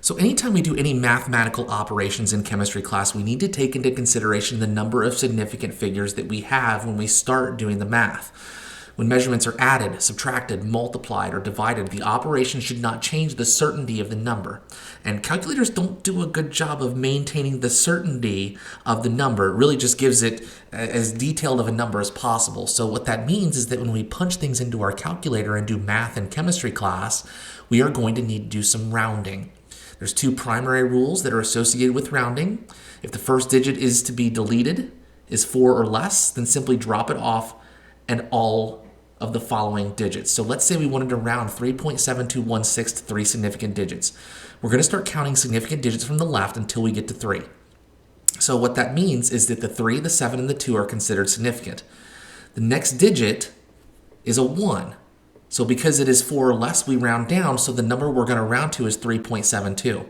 So anytime we do any mathematical operations in chemistry class, we need to take into consideration the number of significant figures that we have when we start doing the math. When measurements are added, subtracted, multiplied, or divided, the operation should not change the certainty of the number. And calculators don't do a good job of maintaining the certainty of the number. It really just gives it as detailed of a number as possible. So what that means is that when we punch things into our calculator and do math and chemistry class, we are going to need to do some rounding. There's two primary rules that are associated with rounding. If the first digit is to be deleted, is 4 or less, then simply drop it off and all of the following digits. So let's say we wanted to round 3.7216 to 3 significant digits. We're going to start counting significant digits from the left until we get to 3. So what that means is that the 3, the 7, and the 2 are considered significant. The next digit is a 1. So because it is 4 or less, we round down, so the number we're going to round to is 3.72.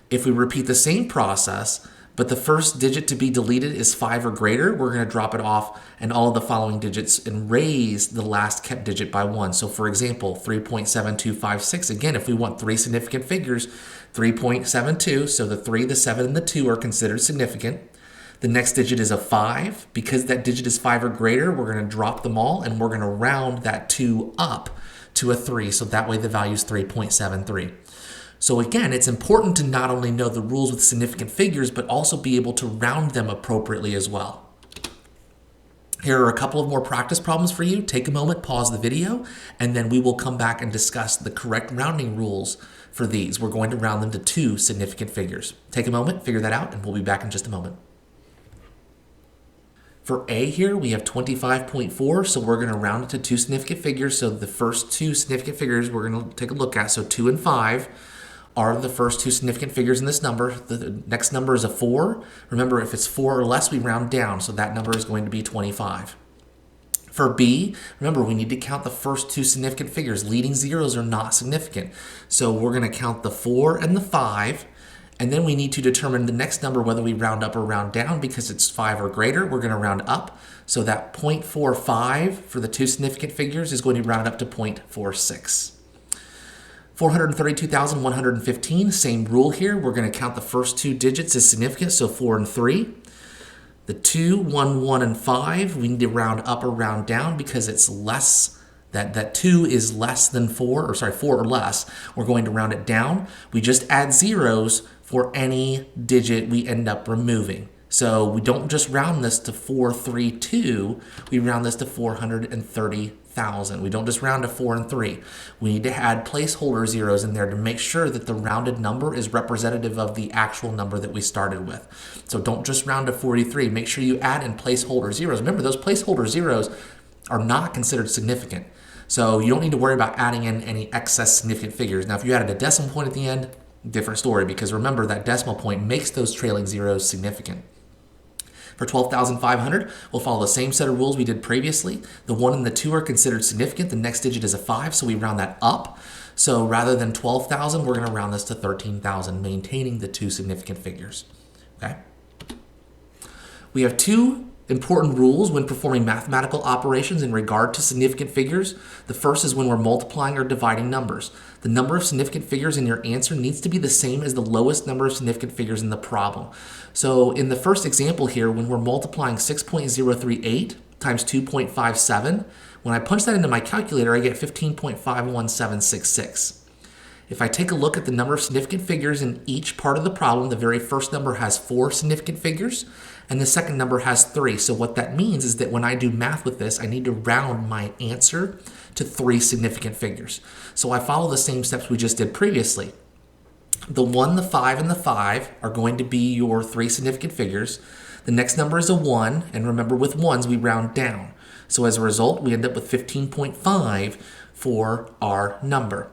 If we repeat the same process, but the first digit to be deleted is 5 or greater, we're going to drop it off and all of the following digits and raise the last kept digit by 1. So for example, 3.7256, again, if we want 3 significant figures, 3.72, so the 3, the 7, and the 2 are considered significant. The next digit is a 5. Because that digit is 5 or greater, we're going to drop them all and we're going to round that 2 up to a 3. So that way the value is 3.73. So again, it's important to not only know the rules with significant figures, but also be able to round them appropriately as well. Here are a couple of more practice problems for you. Take a moment, pause the video, and then we will come back and discuss the correct rounding rules for these. We're going to round them to 2 significant figures. Take a moment, figure that out, and we'll be back in just a moment. For A here, we have 25.4, so we're going to round it to 2 significant figures. So the first 2 significant figures we're going to take a look at, so 2 and 5, are the first 2 significant figures in this number. The next number is a 4. Remember, if it's 4 or less, we round down, so that number is going to be 25. For B, remember, we need to count the first 2 significant figures. Leading zeros are not significant. So we're going to count the 4 and the 5, and then we need to determine the next number, whether we round up or round down. Because it's 5 or greater, we're going to round up. So that 0.45 for the 2 significant figures is going to be rounded up to 0.46. 432,115, same rule here. We're going to count the first 2 digits as significant, so 4 and 3. The 2, 1, 1, and 5, we need to round up or round down because it's less, that 2 is less than 4 or less. We're going to round it down. We just add zeros for any digit we end up removing. So we don't just round this to 432, we round this to 430,000. We don't just round to 4 and 3. We need to add placeholder zeros in there to make sure that the rounded number is representative of the actual number that we started with. So don't just round to 43. Make sure you add in placeholder zeros. Remember, those placeholder zeros are not considered significant. So you don't need to worry about adding in any excess significant figures. Now, if you added a decimal point at the end, different story, because remember that decimal point makes those trailing zeros significant. For 12,500, we'll follow the same set of rules we did previously. The 1 and the 2 are considered significant. The next digit is a 5, so we round that up. So rather than 12,000, we're going to round this to 13,000, maintaining the 2 significant figures. Okay? We have 2 important rules when performing mathematical operations in regard to significant figures. The first is when we're multiplying or dividing numbers. The number of significant figures in your answer needs to be the same as the lowest number of significant figures in the problem. So in the first example here, when we're multiplying 6.038 times 2.57, when I punch that into my calculator, I get 15.51766. If I take a look at the number of significant figures in each part of the problem, the very first number has 4 significant figures, and the second number has 3. So what that means is that when I do math with this, I need to round my answer to 3 significant figures. So I follow the same steps we just did previously. The 1, the 5, and the 5 are going to be your 3 significant figures. The next number is a 1, and remember, with 1s we round down. So as a result, we end up with 15.5 for our number.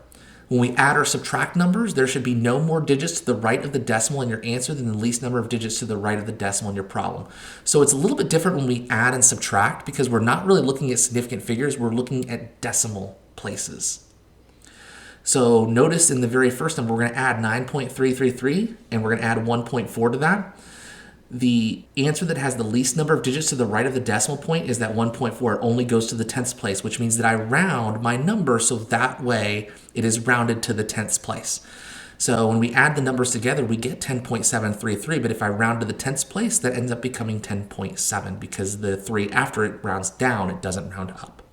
When we add or subtract numbers, there should be no more digits to the right of the decimal in your answer than the least number of digits to the right of the decimal in your problem. So it's a little bit different when we add and subtract because we're not really looking at significant figures, we're looking at decimal places. So notice in the very first number, we're going to add 9.333 and we're going to add 1.4 to that. The answer that has the least number of digits to the right of the decimal point is that 1.4. It only goes to the 10th place, which means that I round my number so that way it is rounded to the 10th place. So when we add the numbers together, we get 10.733, but if I round to the tenths place, that ends up becoming 10.7 because the 3 after it rounds down, it doesn't round up.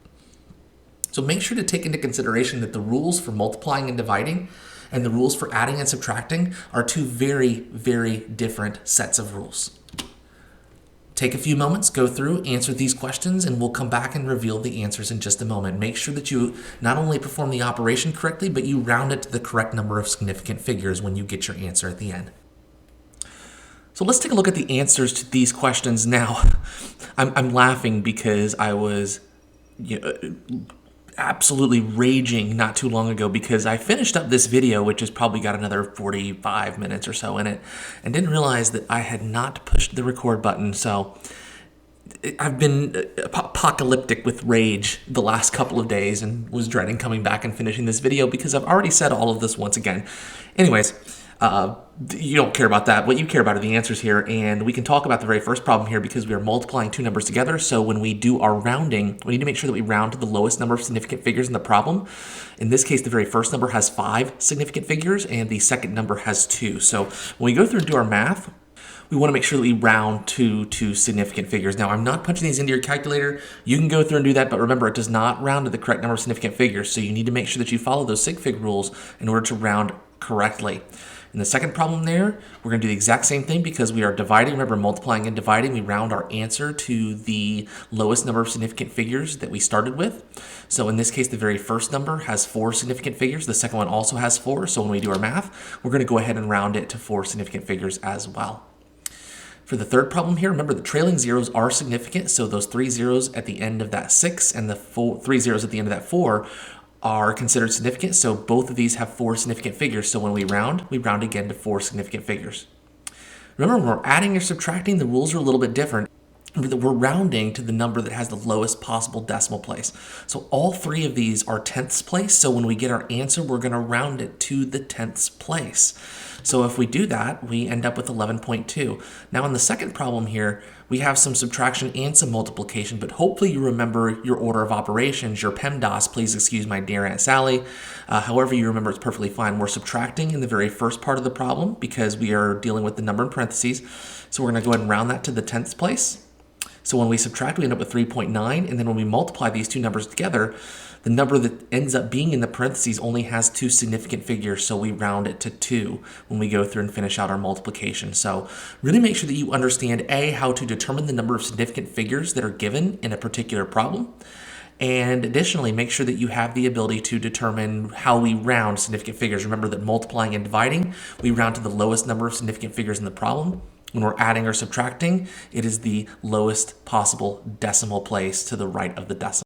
So make sure to take into consideration that the rules for multiplying and dividing and the rules for adding and subtracting are two very, very different sets of rules. Take a few moments, go through, answer these questions, and we'll come back and reveal the answers in just a moment. Make sure that you not only perform the operation correctly, but you round it to the correct number of significant figures when you get your answer at the end. So let's take a look at the answers to these questions now. I'm laughing because I was absolutely raging not too long ago because I finished up this video, which has probably got another 45 minutes or so in it, and didn't realize that I had not pushed the record button. So I've been apocalyptic with rage the last couple of days and was dreading coming back and finishing this video because I've already said all of this once again. Anyways, you don't care about that. What you care about are the answers here, and we can talk about the very first problem here because we are multiplying two numbers together. So when we do our rounding, we need to make sure that we round to the lowest number of significant figures in the problem. In this case, the very first number has 5 significant figures, and the second number has 2. So when we go through and do our math, we want to make sure that we round to 2 significant figures. Now, I'm not punching these into your calculator. You can go through and do that, but remember, it does not round to the correct number of significant figures, so you need to make sure that you follow those sig fig rules in order to round correctly. In the second problem there, we're going to do the exact same thing because we are dividing. Remember, multiplying and dividing, we round our answer to the lowest number of significant figures that we started with. So in this case, the very first number has 4 significant figures. The second one also has 4. So when we do our math, we're going to go ahead and round it to 4 significant figures as well. For the third problem here, remember the trailing zeros are significant. So those 3 zeros at the end of that 6 and the 3 zeros at the end of that 4 are considered significant, so both of these have 4 significant figures. So when we round again to 4 significant figures. Remember, when we're adding or subtracting, the rules are a little bit different. Remember that we're rounding to the number that has the lowest possible decimal place. So all 3 of these are tenths place, so when we get our answer, we're going to round it to the tenths place. So if we do that, we end up with 11.2. Now in the second problem here, we have some subtraction and some multiplication, but hopefully you remember your order of operations, your PEMDAS. Please excuse my dear Aunt Sally. However you remember, it's perfectly fine. We're subtracting in the very first part of the problem because we are dealing with the number in parentheses. So we're going to go ahead and round that to the tenths place. So when we subtract, we end up with 3.9, and then when we multiply these two numbers together, the number that ends up being in the parentheses only has 2 significant figures, so we round it to 2 when we go through and finish out our multiplication. So really make sure that you understand, A, how to determine the number of significant figures that are given in a particular problem, and additionally, make sure that you have the ability to determine how we round significant figures. Remember that multiplying and dividing, we round to the lowest number of significant figures in the problem. When we're adding or subtracting, it is the lowest possible decimal place to the right of the decimal.